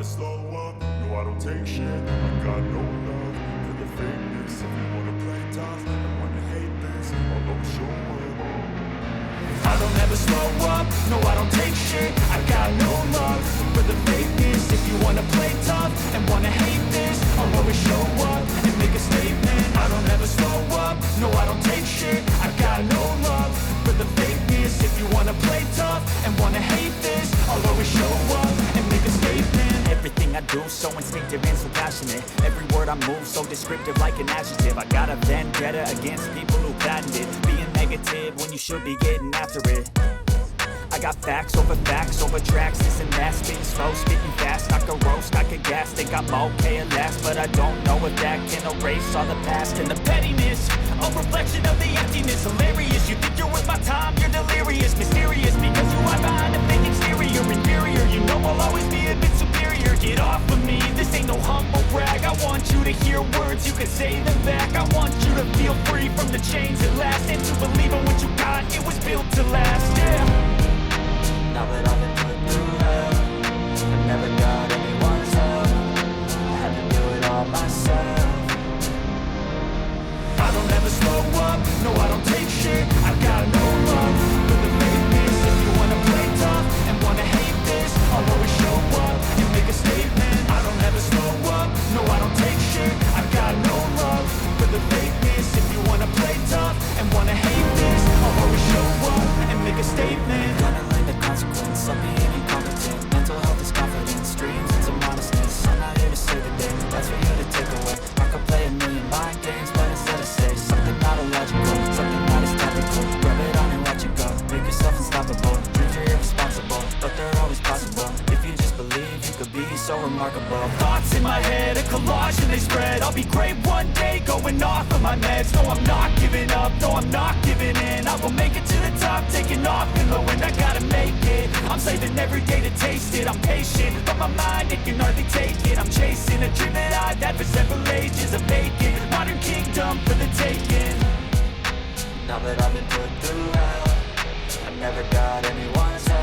slow up, no I don't take shit. I got no love for the fakeness. If you wanna play tough and wanna hate this, I'll always show up. I don't ever slow up, no I don't take shit. I got no love for the fakeness. If you wanna play tough and wanna hate this, I'll always show up and make a statement. I don't ever slow up, no I don't take shit. I got no love for the fakeness. If you wanna play tough and wanna hate this, I'll always show up and make a statement. Everything I do so instinctive and so passionate. Every word I move so descriptive like an adjective. I got a vendetta against people who patented being negative when you should be getting after it. I got facts over tracks, this and that. Spitting slow, spitting fast, I could roast, I could gas. Think I'm okay at last, but I don't know if that can erase all the past. And the pettiness, a reflection of the emptiness. Hilarious, you think you're worth my time, you're delirious. Mysterious, because you are behind a fake exterior. Inferior, you know I'll always be a bit superior. Get off of me, this ain't no humble brag. I want you to hear words, you can say them back. I want you to feel free from the chains at last, and to believe in what you got, it was built to last, yeah. Now that I've been put through hell, I never got anyone's help. I had to do it all myself. I don't ever slow up, no I don't take shit. I got no love for the fakeness. If you wanna play tough and wanna hate this, I'll always show up and make a statement. I don't ever slow up, no I don't take shit. I got no love for the fakeness. If you wanna play tough and wanna hate this, I'll always show up and make a statement. Consequence of being incompetent. Mental health is confidence, dreams and some honestness. I'm not here to save the day, that's for you to take away. I could play a million mind games, but instead I say something not illogical, something not as topical. Rub it on and watch it go, make yourself unstoppable. Dreams are irresponsible, but they're always possible. If you just believe, you could be so remarkable. Thoughts in my head, a collage and they spread. I'll be great one day, going off of my meds. No, I'm not giving up, no, I'm not giving in. I will make it to the top, taking off in the wind. I gotta make it, I'm saving every day to taste it. I'm patient, but my mind, it can hardly take it. I'm chasing a dream that I've had for several ages. A vacant, modern kingdom for the taking. Now that I've been put through hell, I never got anyone's help.